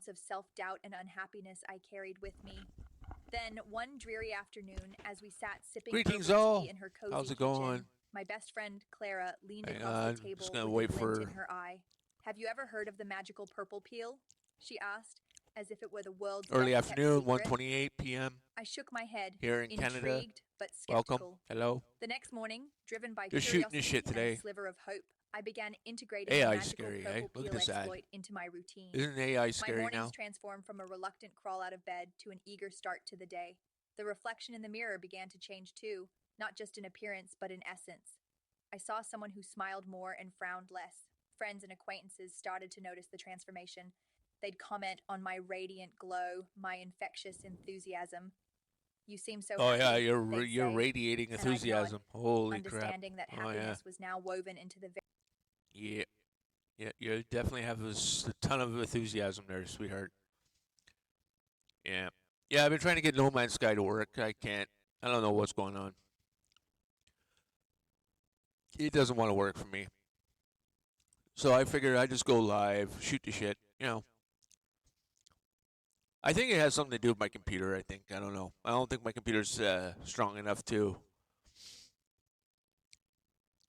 ounce of self-doubt and unhappiness I carried with me. Then, one dreary afternoon, as we sat sipping Greetings, herbal all. tea in her cozy How's it kitchen, going? my best friend Clara leaned Hang across the on. table Just gonna with wait a glint for. in her eye. "Have you ever heard of the magical purple peel?" she asked, as if it were the world's Early best-kept afternoon, secret. 1:28 p.m. I shook my head, here in Canada. intrigued but Welcome. skeptical. Hello. The next morning, driven by Just shooting the curiosity shit and a today. sliver of hope, I began integrating the AI magical scary, purple eh? Look at peel this ad. exploit into my routine. Isn't AI My scary mornings now? transformed from a reluctant crawl out of bed to an eager start to the day. The reflection in the mirror began to change too, not just in appearance but in essence. I saw someone who smiled more and frowned less. Friends and acquaintances started to notice the transformation. They'd comment on my radiant glow, my infectious enthusiasm. "You seem so Oh happy," yeah, they'd you're say, radiating and I'd nod, enthusiasm. Holy crap. understanding that Oh yeah. happiness was now woven into the Yeah. Yeah, you definitely have a ton of enthusiasm there, sweetheart. Yeah. Yeah, I've been trying to get No Man's Sky to work. I can't. I don't know what's going on. It doesn't want to work for me. So I figured I'd just go live, shoot the shit, you know. I think it has something to do with my computer, I think. I don't know. I don't think my computer's strong enough to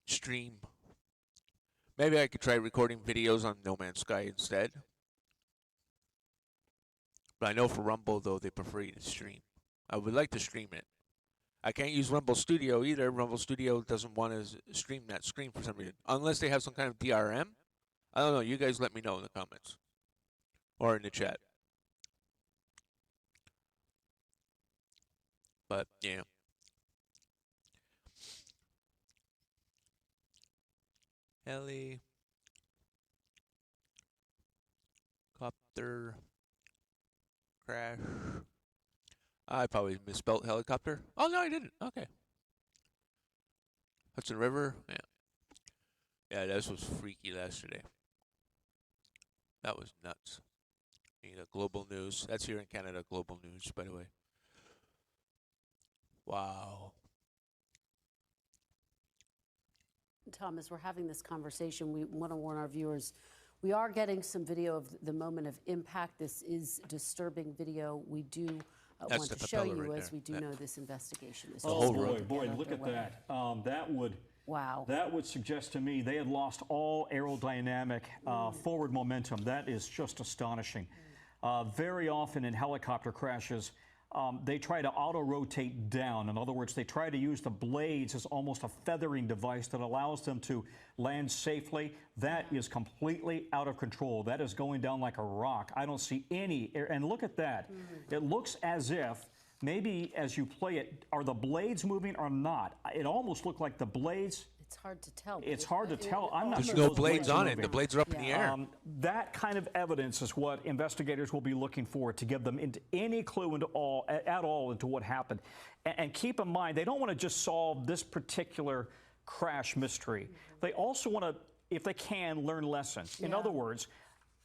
stream. Maybe I could try recording videos on No Man's Sky instead. But I know for Rumble, though, they prefer you to stream. I would like to stream it. I can't use Rumble Studio either. Rumble Studio doesn't want to stream that screen for some reason. Unless they have some kind of DRM. I don't know. You guys let me know in the comments. Or in the chat. But, yeah. Heli. Copter. Crash. I probably misspelled helicopter. Oh, no, I didn't. Okay. Hudson River. Yeah. Yeah, this was freaky yesterday. That was nuts. Global news. That's here in Canada, global news, by the way. Wow. Thomas, we're having this conversation. We want to warn our viewers. We are getting some video of the moment of impact. This is disturbing video. We do want to show you, right as we do know this investigation is. Oh boy, look at that. That would suggest to me they had lost all aerodynamic forward momentum. That is just astonishing. Very often in helicopter crashes, they try to auto-rotate down. In other words, they try to use the blades as almost a feathering device that allows them to land safely. That is completely out of control. That is going down like a rock. I don't see any air. And look at that. It looks as if, maybe as you play it, are the blades moving or not? It almost looked like the blades. It's hard to tell. It's hard to tell. I'm not There's sure. no blades on it. The blades are up in the air. That kind of evidence is what investigators will be looking for to give them into any clue at all into what happened. And keep in mind, they don't want to just solve this particular crash mystery. They also want to, if they can, learn lessons. In other words,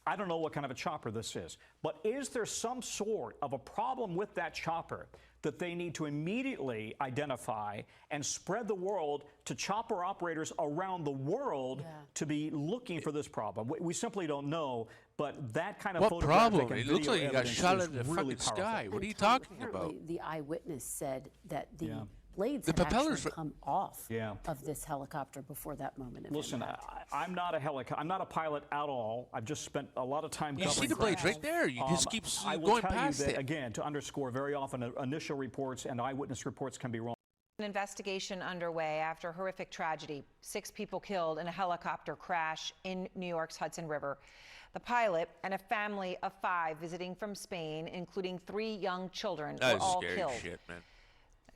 I don't know what kind of a chopper this is, but is there some sort of a problem with that chopper that they need to immediately identify and spread the word to chopper operators around the world to be looking for this problem? We simply don't know, but that kind of what photographic problem? and It looks video like you got evidence shot is out of the really fucking powerful. sky. What are you Tom, talking apparently about? The eyewitness said that the blades The had propellers actually come off Yeah. of this helicopter before that moment of Listen, impact. I'm not a pilot at all. I've just spent a lot of time You covering see the blades crashes. right there. You just keep I will going tell past you that, it. again, to underscore, very often initial reports and eyewitness reports can be wrong. An investigation underway after horrific tragedy. 6 people killed in a helicopter crash in New York's Hudson River. The pilot and a family of 5 visiting from Spain, including 3 young children, That were is all scary killed. shit, man.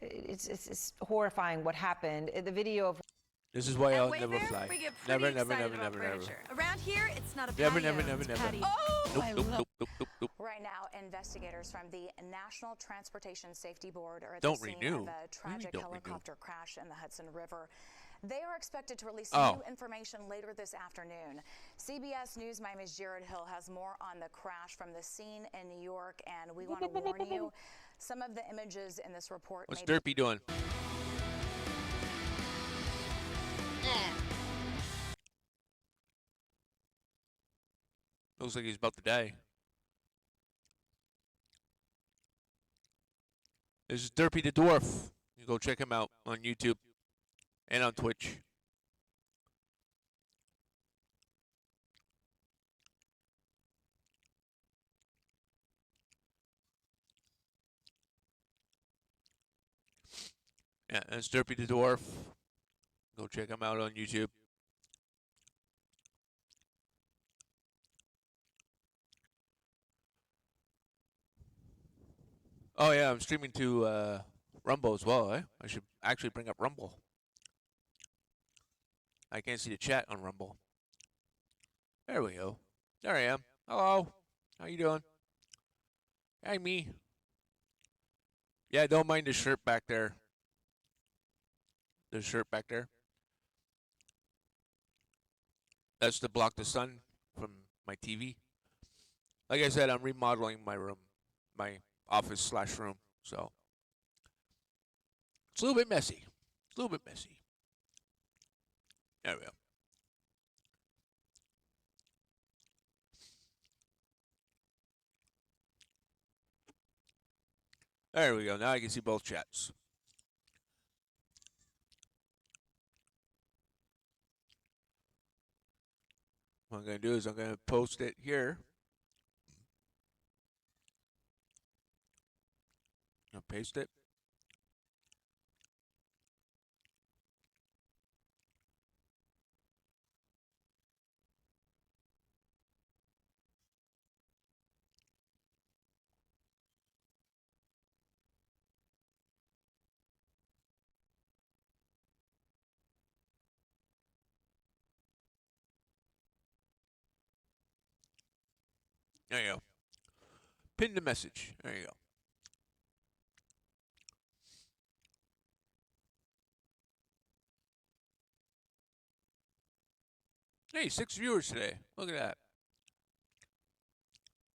It's horrifying what happened. The video of This is why I'll At never Wayfair, fly. we get pretty Never, never, excited never, about never, never. furniture. Around here, it's not a Never, patio, never, never, it's a never. patio. Oh, nope. Right now, investigators from the National Transportation Safety Board are at Don't the scene renew. of a tragic Don't renew. helicopter crash in the Hudson River. They are expected to release Oh. new information later this afternoon. CBS News Miami's Jared Hill has more on the crash from the scene in New York, and we want to warn you, some of the images in this report What's may be Derpy doing? Looks like he's about to die. This is Derpy the Dwarf. You go check him out on YouTube and on Twitch. Yeah, that's Derpy the Dwarf. Go check him out on YouTube. Oh yeah, I'm streaming to Rumble as well, eh? I should actually bring up Rumble. I can't see the chat on Rumble. There we go. There I am. Hello. How you doing? Hey, me. Yeah, don't mind the shirt back there. The shirt back there. That's to block the sun from my TV. Like I said, I'm remodeling my room, my office/room. So it's a little bit messy. It's a little bit messy. There we go. There we go. Now I can see both chats. What I'm going to do is I'm going to post it here. I'll paste it. There you go. Pin the message. There you go. Hey, 6 viewers today. Look at that.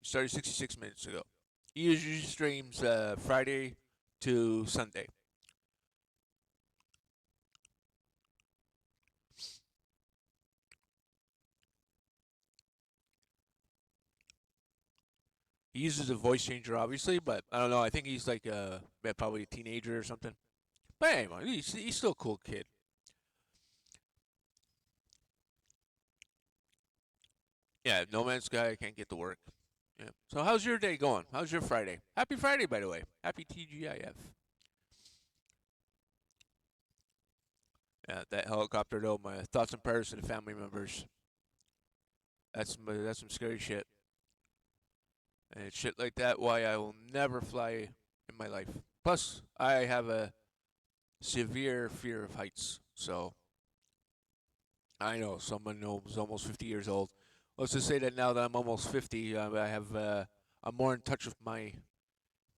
Started 66 minutes ago. He usually streams Friday to Sunday. He uses a voice changer, obviously, but I don't know. I think he's like probably a teenager or something. But anyway, he's still a cool kid. Yeah, No Man's Sky, I can't get to work. Yeah. So how's your day going? How's your Friday? Happy Friday, by the way. Happy TGIF. Yeah, that helicopter though. My thoughts and prayers to the family members. That's some scary shit. And shit like that, why I will never fly in my life. Plus, I have a severe fear of heights. So I know someone who's almost 50 years old. Let's just say that now that I'm almost 50, I'm more in touch with my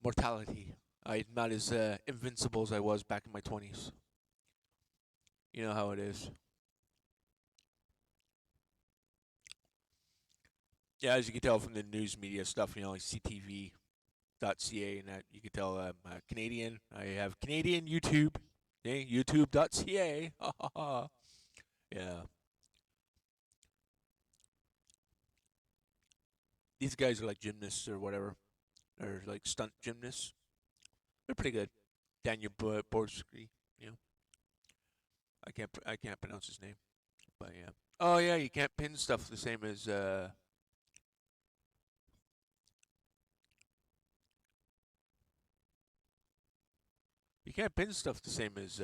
mortality. I'm not as invincible as I was back in my 20s. You know how it is. Yeah, as you can tell from the news media stuff, like CTV.ca and that, you can tell I'm Canadian. I have Canadian YouTube. Okay, YouTube.ca. Yeah. These guys are like gymnasts or whatever. Or like stunt gymnasts. They're pretty good. Daniel Borski, I can't pronounce his name. But yeah. Oh yeah, you can't pin stuff the same as you can't pin stuff the same as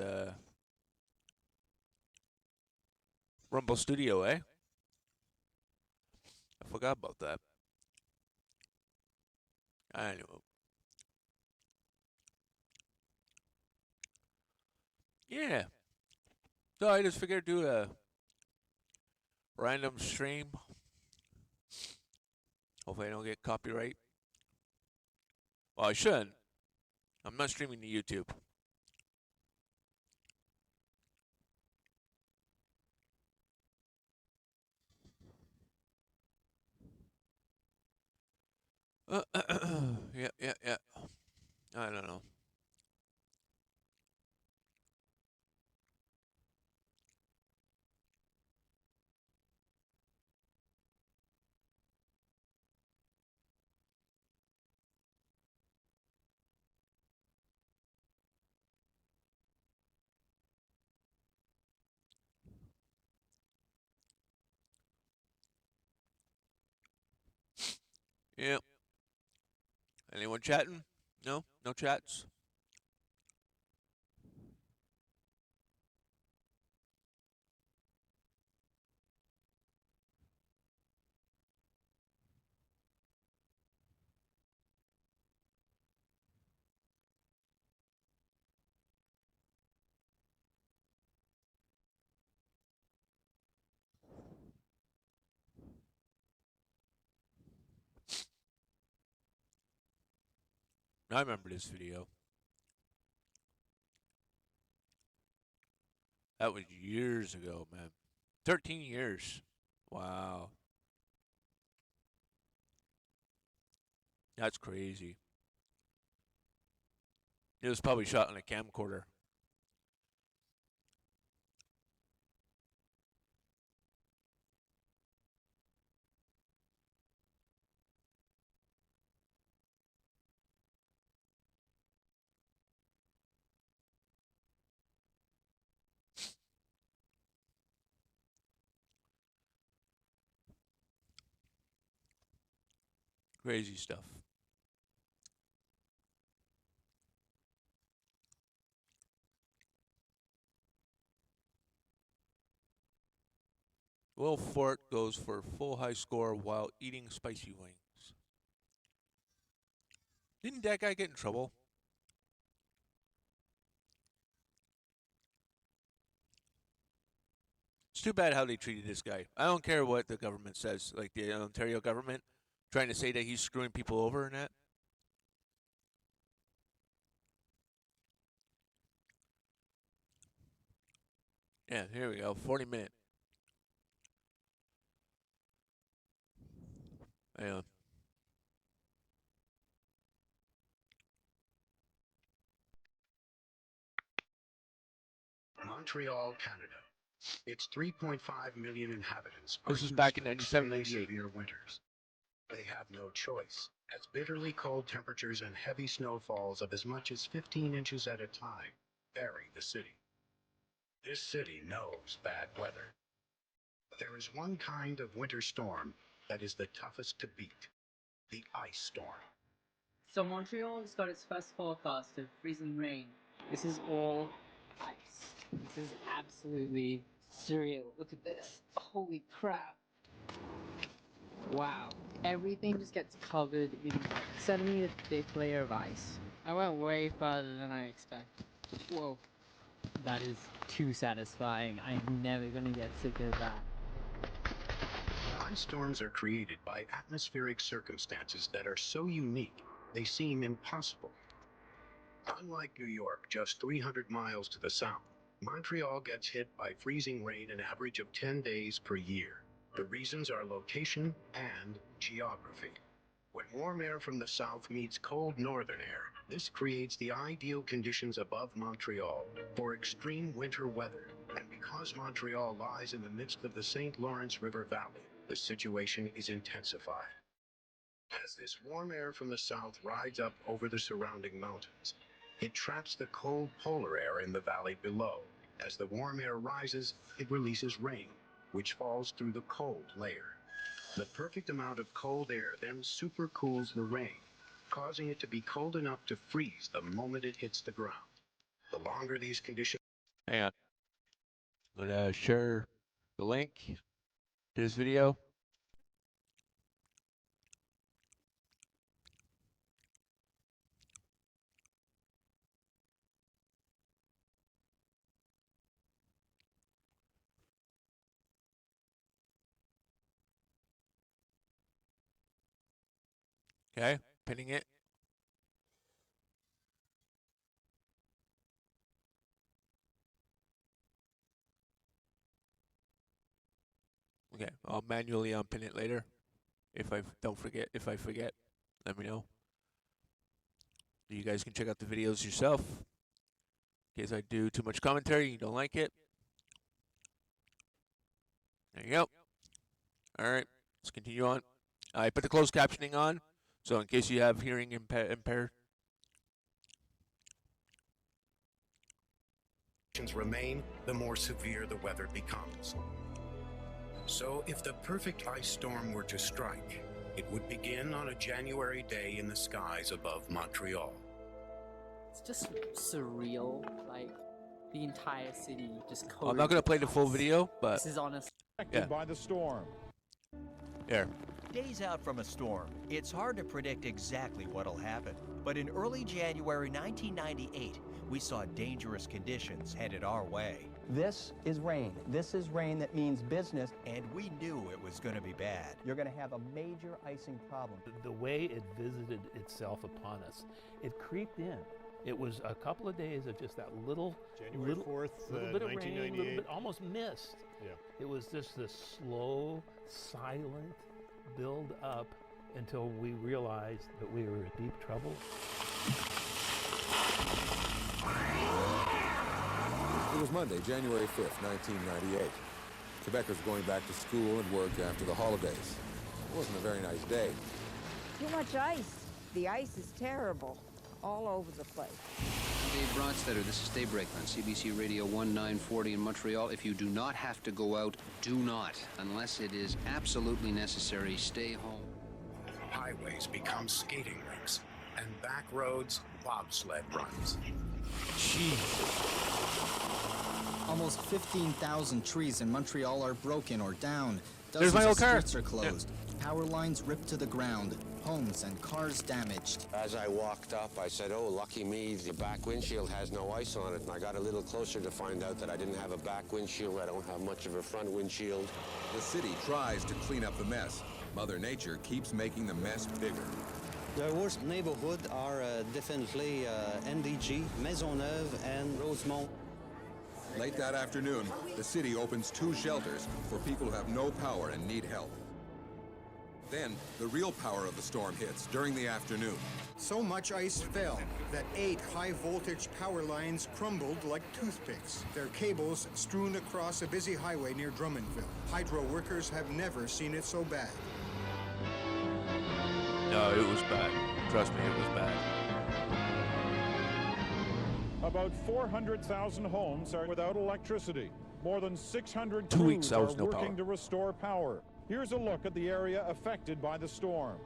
Rumble Studio, eh? I forgot about that. I know. Yeah. So I just figured do a random stream. Hopefully I don't get copyright. Well, I shouldn't. I'm not streaming to YouTube. Yeah. I don't know. Yep. Anyone chatting? No? No chats? I remember this video. That was years ago, man. 13 years. Wow. That's crazy. It was probably shot on a camcorder. Crazy stuff. Will Fort goes for full high score while eating spicy wings. Didn't that guy get in trouble? It's too bad how they treated this guy. I don't care what the government says, like the Ontario government, trying to say that he's screwing people over and that. Yeah, here we go. 40-minute. Hang on. Montreal, Canada. Its 3.5 million inhabitants This are is back in used to 97, extremely 98. severe winters. They have no choice, as bitterly cold temperatures and heavy snowfalls of as much as 15 inches at a time vary the city. This city knows bad weather. But there is one kind of winter storm that is the toughest to beat: the ice storm. So Montreal has got its first forecast of freezing rain. This is all ice. This is absolutely surreal. Look at this. Holy crap. Wow. Everything just gets covered in a centimeter thick layer of ice. I went way farther than I expected. Whoa. That is too satisfying. I'm never gonna get sick of that. Ice storms are created by atmospheric circumstances that are so unique they seem impossible. Unlike New York, just 300 miles to the south, Montreal gets hit by freezing rain an average of 10 days per year. The reasons are location and geography. When warm air from the south meets cold northern air, this creates the ideal conditions above Montreal for extreme winter weather. And because Montreal lies in the midst of the St. Lawrence River Valley, the situation is intensified. As this warm air from the south rides up over the surrounding mountains, it traps the cold polar air in the valley below. As the warm air rises, it releases rain, which falls through the cold layer. The perfect amount of cold air then supercools the rain, causing it to be cold enough to freeze the moment it hits the ground. The longer these conditions... Hang on. I'm gonna share the link to this video. Okay, pinning it. Okay, I'll manually unpin it later. If I forget, let me know. You guys can check out the videos yourself. In case I do too much commentary, you don't like it. There you go. All right, let's continue on. I put the closed captioning on, so in case you have hearing impaired. remain, the more severe the weather becomes. So if the perfect ice storm were to strike, It would begin on a January day in the skies above Montreal. It's just surreal, like the entire city just covered. I'm not gonna play the full video, but this is honest. yeah. By the storm. There. Days out from a storm, it's hard to predict exactly what'll happen. But in early January 1998, we saw dangerous conditions headed our way. This is rain. This is rain that means business. And we knew it was going to be bad. You're going to have a major icing problem. The way it visited itself upon us, it creeped in. It was a couple of days of just that January 4th, little bit of 1998. rain, little bit, almost mist. Yeah. It was just this slow, silent build up until we realized that we were in deep trouble. It was Monday, January 5th, 1998. Quebecers going back to school and work after the holidays. It wasn't a very nice day. Too much ice. The ice is terrible. All over the place. Dave Bronstetter, this is Daybreak on CBC Radio 1940 in Montreal. If you do not have to go out, do not. Unless it is absolutely necessary, stay home. Highways become skating rinks, and back roads, bobsled runs. Almost 15,000 trees in Montreal are broken or down. There's Dozens my old of car. streets are closed. Power lines ripped to the ground. Homes and cars damaged. As I walked up, I said, oh, lucky me, the back windshield has no ice on it. And I got a little closer to find out that I didn't have a back windshield. I don't have much of a front windshield. The city tries to clean up the mess. Mother Nature keeps making the mess bigger. The worst neighborhoods are definitely NDG, Maisonneuve, and Rosemont. Late that afternoon, the city opens 2 shelters for people who have no power and need help. Then, the real power of the storm hits during the afternoon. So much ice fell that 8 high-voltage power lines crumbled like toothpicks, their cables strewn across a busy highway near Drummondville. Hydro workers have never seen it so bad. No, it was bad. Trust me, it was bad. About 400,000 homes are without electricity. More than 600 2 weeks, crews I are was no working power. to restore power. Here's a look at the area affected by the storm.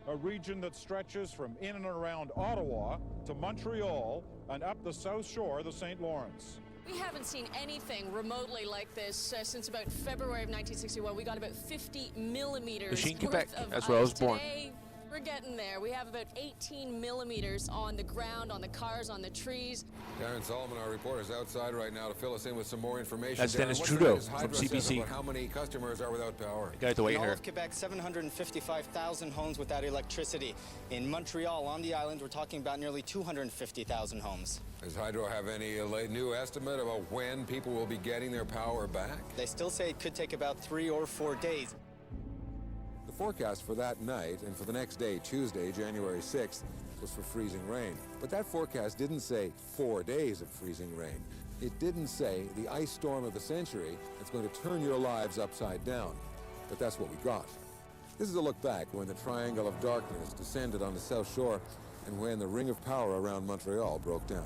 A region that stretches from in and around Ottawa to Montreal and up the south shore of the St. Lawrence. We haven't seen anything remotely like this since about February of 1961. We got about 50 millimeters Machine, worth Quebec. of That's where I was ice. born. Today, we're getting there. We have about 18 millimeters on the ground, on the cars, on the trees. Darren Solomon, our reporter, is outside right now to fill us in with some more information. That's Darren, Dennis what's the Trudeau latest from Hydro says CBC. about how many customers are without power? You got to wait In all here. of Quebec, 755,000 homes without electricity. In Montreal, on the island, we're talking about nearly 250,000 homes. Does Hydro have any new estimate about when people will be getting their power back? They still say it could take about 3 or 4 days. The forecast for that night and for the next day, Tuesday, January 6th, was for freezing rain. But that forecast didn't say 4 days of freezing rain. It didn't say the ice storm of the century that's going to turn your lives upside down. But that's what we got. This is a look back when the triangle of darkness descended on the South Shore and when the ring of power around Montreal broke down.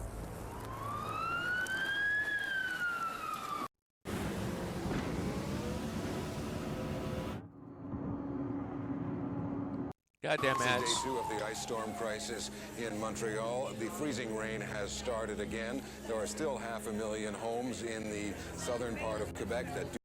Goddamn This ads. is day 2 of the ice storm crisis in Montreal. The freezing rain has started again. There are still 500,000 homes in the southern part of Quebec that do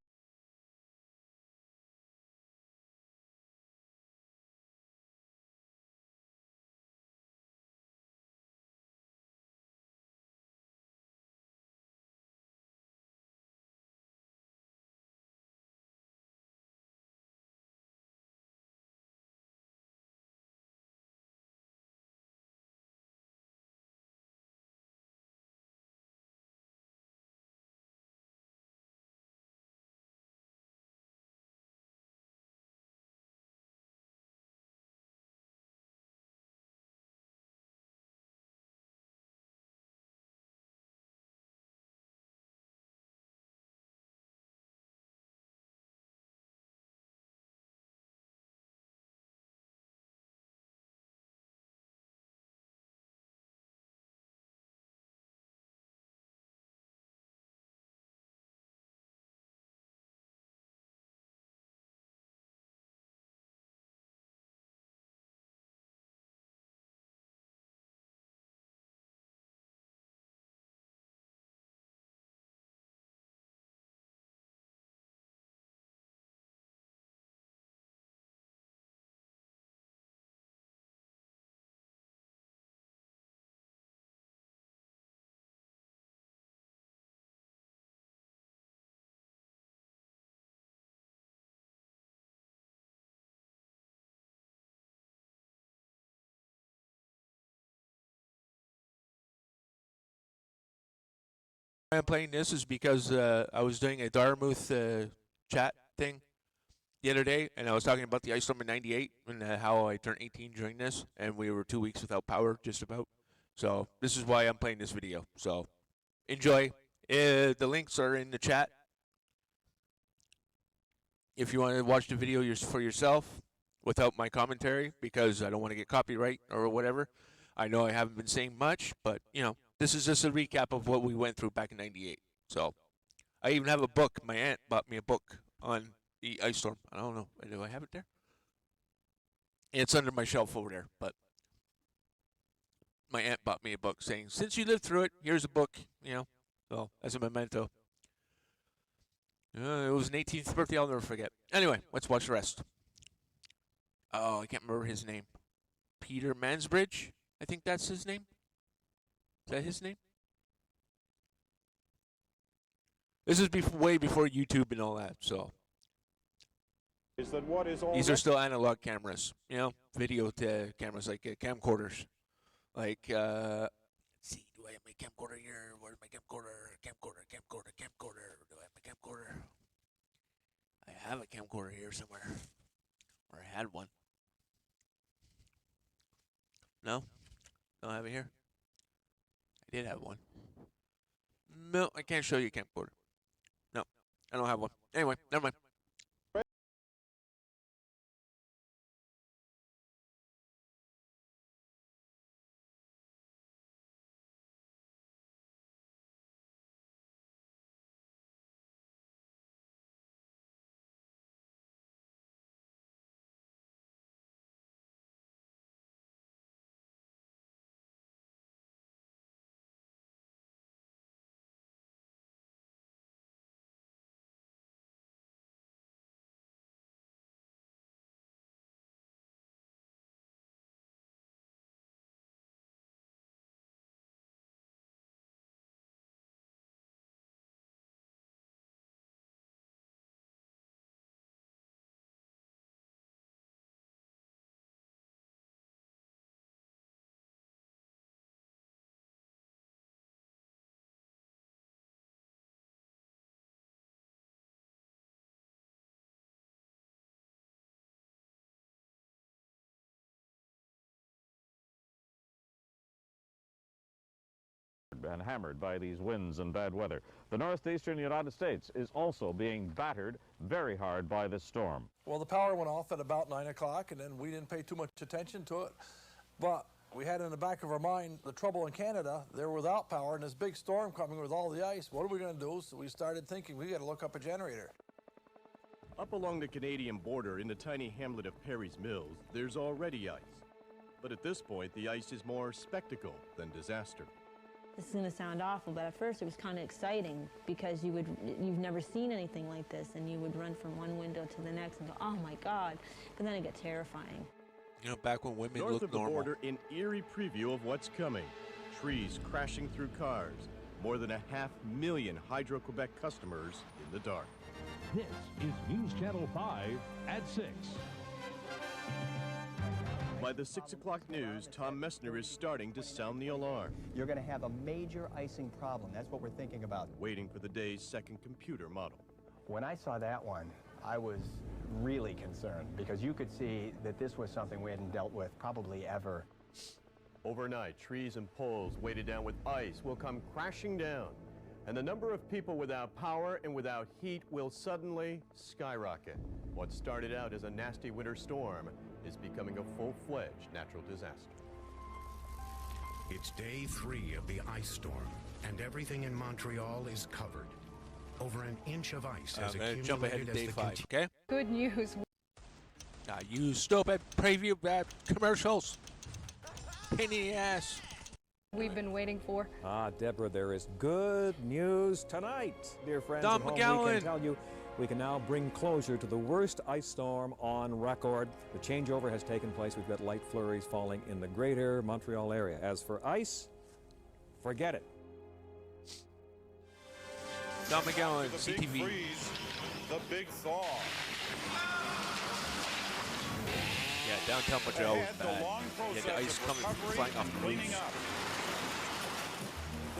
I'm playing this is because I was doing a Dartmouth chat thing the other day, and I was talking about the ice storm in '98 and how I turned 18 during this, and we were 2 weeks without power, just about. So this is why I'm playing this video. So enjoy. The links are in the chat. If you want to watch the video for yourself without my commentary, because I don't want to get copyright or whatever. I know I haven't been saying much, but, you know, this is just a recap of what we went through back in '98. So I even have a book. My aunt bought me a book on the ice storm. I don't know. Do I have it there? It's under my shelf over there, but my aunt bought me a book saying, since you lived through it, here's a book, you know, so as a memento. It was an 18th birthday I'll never forget. Anyway, let's watch the rest. Oh, I can't remember his name. Peter Mansbridge, I think that's his name. Is that his name? This is way before YouTube and all that, so. Is that what is all These are still analog cameras, you know, video cameras, like camcorders. Like, let's see, do I have my camcorder here? Where's my camcorder? Camcorder. Do I have my camcorder? I have a camcorder here somewhere. Or I had one. No? Don't have it here? I did have one. No, I can't show you a camcorder. No, I don't have one. Anyway, never mind. And hammered by these winds and bad weather. The northeastern United States is also being battered very hard by this storm. Well, the power went off at about 9 o'clock, and then we didn't pay too much attention to it. But we had in the back of our mind the trouble in Canada. They're without power, and this big storm coming with all the ice. What are we going to do? So we started thinking we got to look up a generator. Up along the Canadian border in the tiny hamlet of Perry's Mills, there's already ice. But at this point, the ice is more spectacle than disaster. This is going to sound awful, but at first it was kind of exciting because you've never seen anything like this, and you would run from one window to the next and go, oh my God, but then it got terrifying. You know, back when women North looked of the normal. border, an eerie preview of what's coming. Trees crashing through cars. More than 500,000 Hydro-Quebec customers in the dark. This is News Channel 5 at 6. By the 6 o'clock news, Tom Messner is starting to sound the alarm. You're going to have a major icing problem. That's what we're thinking about. Waiting for the day's second computer model. When I saw that one, I was really concerned because you could see that this was something we hadn't dealt with probably ever. Overnight, trees and poles weighted down with ice will come crashing down, and the number of people without power and without heat will suddenly skyrocket. What started out as a nasty winter storm is becoming a full-fledged natural disaster. It's day 3 of the ice storm, and everything in Montreal is covered. Over an inch of ice has accumulated jump ahead to day 5, okay? Good news. You stupid preview commercials. Pain in the ass. We've been waiting for. Deborah, there is good news tonight, dear friends. Don at home. McGowan. We can tell you we can now bring closure to the worst ice storm on record. The changeover has taken place. We've got light flurries falling in the greater Montreal area. As for ice, forget it. Don McGowan, The CTV. big freeze, the big thaw. Yeah, downtown Montreal was Ahead, the bad. long Yeah, the process ice of coming recovery flying off and the cleaning roofs. up.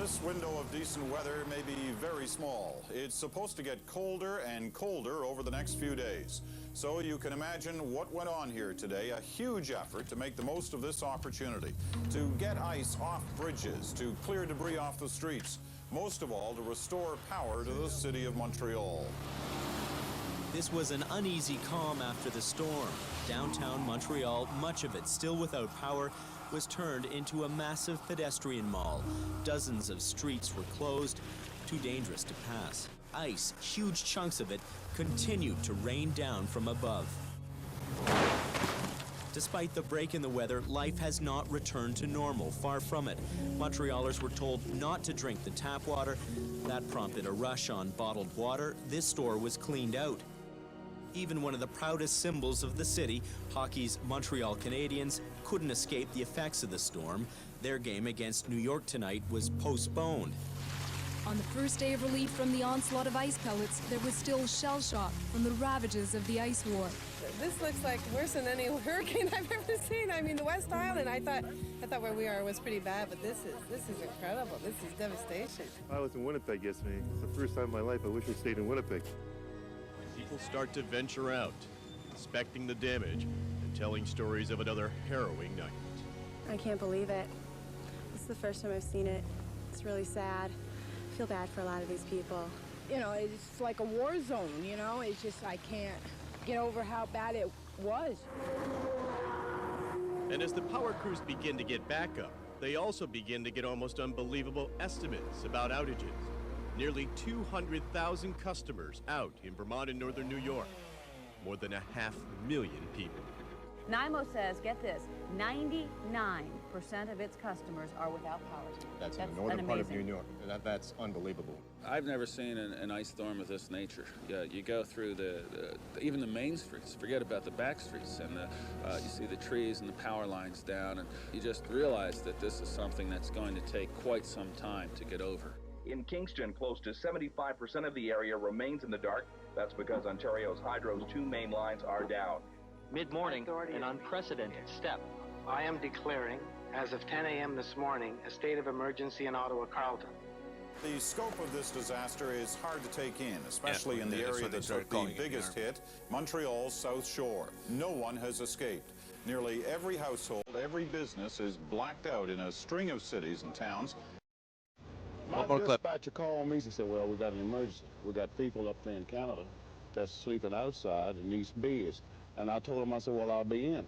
This window of decent weather may be very small. It's supposed to get colder and colder over the next few days. So you can imagine what went on here today, a huge effort to make the most of this opportunity, to get ice off bridges, to clear debris off the streets, most of all to restore power to the city of Montreal. This was an uneasy calm after the storm. Downtown Montreal, much of it still without power, was turned into a massive pedestrian mall. Dozens of streets were closed, too dangerous to pass. Ice, huge chunks of it, continued to rain down from above. Despite the break in the weather, life has not returned to normal, far from it. Montrealers were told not to drink the tap water. That prompted a rush on bottled water. This store was cleaned out. Even one of the proudest symbols of the city, hockey's Montreal Canadiens, couldn't escape the effects of the storm. Their game against New York tonight was postponed. On the first day of relief from the onslaught of ice pellets, there was still shell shock from the ravages of the ice war. This looks like worse than any hurricane I've ever seen. I mean, the West Island, I thought where we are was pretty bad, but this is incredible. This is devastation. I was in Winnipeg yesterday. It's the first time in my life I wish I stayed in Winnipeg. People start to venture out, inspecting the damage and telling stories of another harrowing night. I can't believe it. This is the first time I've seen it. It's really sad. I feel bad for a lot of these people. You know, it's like a war zone, you know? It's just, I can't get over how bad it was. And as the power crews begin to get back up, they also begin to get almost unbelievable estimates about outages. Nearly 200,000 customers out in Vermont and northern New York. More than 500,000 people. NYMO says, get this, 99% of its customers are without power. That's in the northern part of New York. That's unbelievable. I've never seen an ice storm of this nature. You go through even the main streets, forget about the back streets, and you see the trees and the power lines down, and you just realize that this is something that's going to take quite some time to get over. In Kingston, close to 75% of the area remains in the dark. That's because Ontario's Hydro's 2 main lines are down. Mid-morning, an unprecedented step. I am declaring, as of 10 a.m. this morning, a state of emergency in Ottawa-Carleton. The scope of this disaster is hard to take in, especially in the area that took the biggest hit, Montreal's South Shore. No one has escaped. Nearly every household, every business is blacked out in a string of cities and towns. My dispatcher called me and said, well, we got an emergency. We got people up there in Canada that's sleeping outside in these beds. And I told him, I said, well, I'll be in.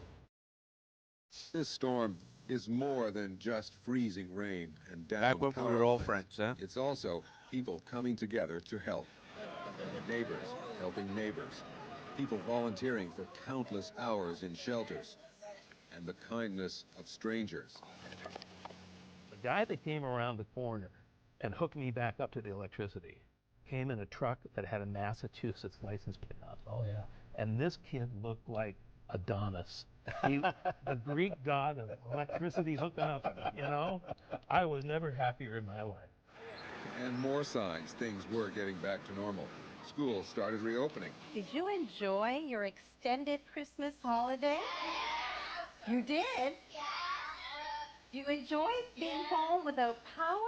This storm is more than just freezing rain and down Back when we were all friends, huh? It's also people coming together to help. Neighbors helping neighbors. People volunteering for countless hours in shelters. And the kindness of strangers. The guy that came around the corner and hooked me back up to the electricity came in a truck that had a Massachusetts license plate on. Oh, yeah. And this kid looked like Adonis. The Greek god of electricity hooking up, you know? I was never happier in my life. And more signs things were getting back to normal. Schools started reopening. Did you enjoy your extended Christmas holiday? You did? You enjoyed being home without power?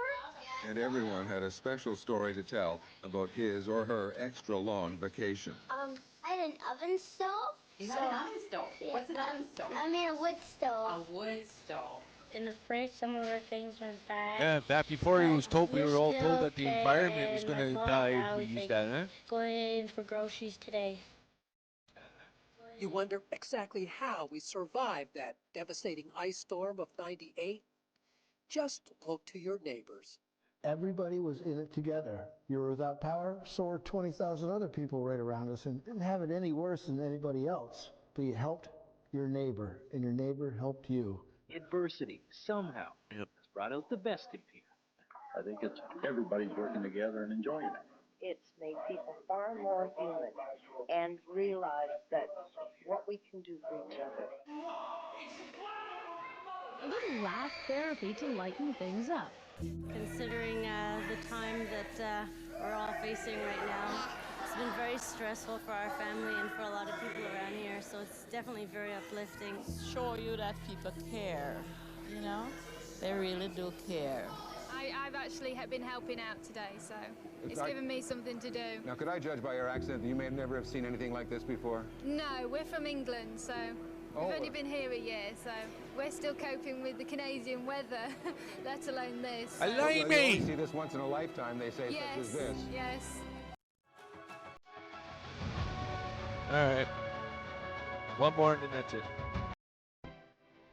And everyone had a special story to tell about his or her extra long vacation. I had an oven stove. You have an oven stove? Yeah. What's an oven stove? I mean a wood stove. A wood stove. In the fridge, some of our things went bad. Yeah, back before he was told, we were all told that the environment was going to die if we used that, huh? Going in for groceries today. You wonder exactly how we survived that devastating ice storm of '98? Just look to your neighbors. Everybody was in it together. You were without power, so were 20,000 other people right around us, and didn't have it any worse than anybody else. But you helped your neighbor, and your neighbor helped you. Adversity, somehow, has brought out the best in people. I think it's everybody's working together and enjoying it. It's made people far more human and realize that what we can do for each other. A little laugh therapy to lighten things up. Considering the time that we're all facing right now, it's been very stressful for our family and for a lot of people around here, so it's definitely very uplifting. Show you that people care, you know? They really do care. I've actually been helping out today, so it's I- given me something to do. Now, could I judge by your accent that you may never have seen anything like this before? No, we're from England, so Oh, we've only been here a year, so we're still coping with the Canadian weather, let alone this. I so- like You me. only see this once in a lifetime, they say, Yes, such as this. yes. All right. One more and then that's it.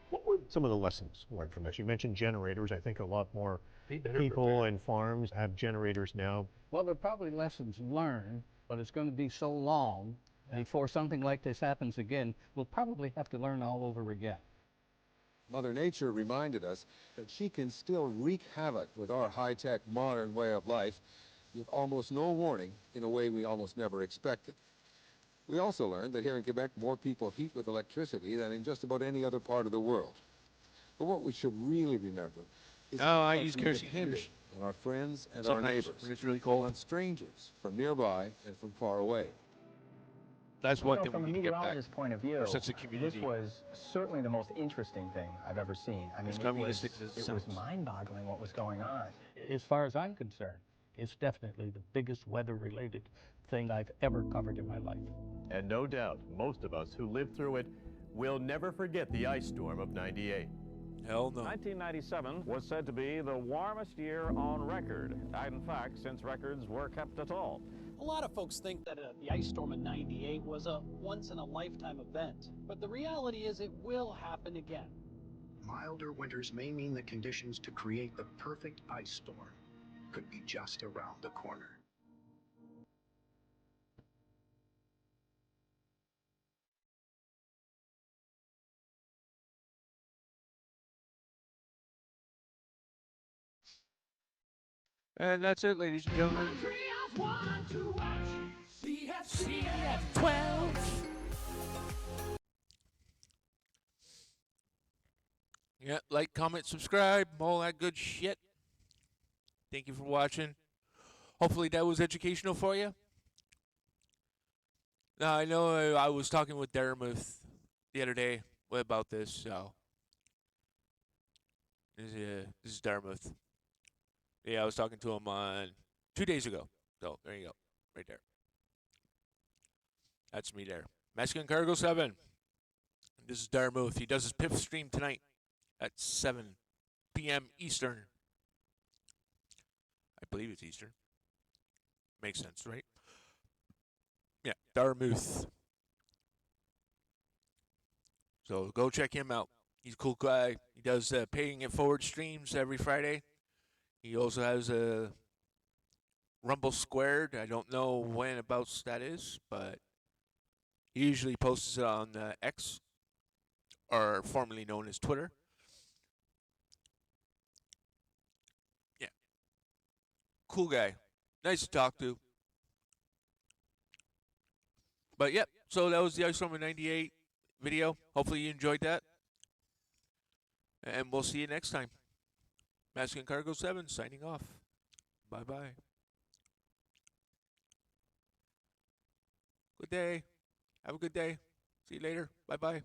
What were some of the lessons learned from this? You mentioned generators. I think a lot more Be better people prepared. and farms have generators now. Well, there are probably lessons learned, but it's going to be so long before something like this happens again. We'll probably have to learn all over again. Mother Nature reminded us that she can still wreak havoc with our high-tech, modern way of life with almost no warning in a way we almost never expected. We also learned that here in Quebec, more people heat with electricity than in just about any other part of the world. But what we should really remember is Oh, I how use we kerosene depend hammers. on our friends and our Sometimes neighbors, when it's really cold. on strangers from nearby and from far away. That's one thing from we a need to get back. meteorologist's point of view, Our sense of community. this was certainly the most interesting thing I've ever seen. I mean, As it communistic was, as it it was sounds. mind-boggling what was going on. As far as I'm concerned, it's definitely the biggest weather-related thing I've ever covered in my life. And no doubt, most of us who lived through it will never forget the ice storm of '98. Hell no. 1997 was said to be the warmest year on record. In fact, since records were kept at all. A lot of folks think that the ice storm of '98 was a once-in-a-lifetime event, but the reality is it will happen again. Milder winters may mean the conditions to create the perfect ice storm could be just around the corner. And that's it, ladies and gentlemen. CF12. Yeah, like, comment, subscribe, all that good shit. Thank you for watching. Hopefully that was educational for you. Now, I know I was talking with Dartmouth the other day about this, so. This is Dartmouth. Yeah, I was talking to him on 2 days ago. So, there you go. Right there. That's me there. Mexican Cargo 7. This is Dartmouth. He does his PIF stream tonight at 7 p.m. Eastern. I believe it's Eastern. Makes sense, right? Yeah, Dartmouth. So go check him out. He's a cool guy. He does Paying It Forward streams every Friday. He also has a Rumble Squared. I don't know when abouts that is, but he usually posts it on X, or formerly known as Twitter. Yeah. Cool guy. Nice to talk to. But yep, so that was the Ice Storm of '98 video. Hopefully you enjoyed that. And we'll see you next time. Mexican Cargo 7 signing off. Bye-bye. Good day. Have a good day. See you later. Bye-bye.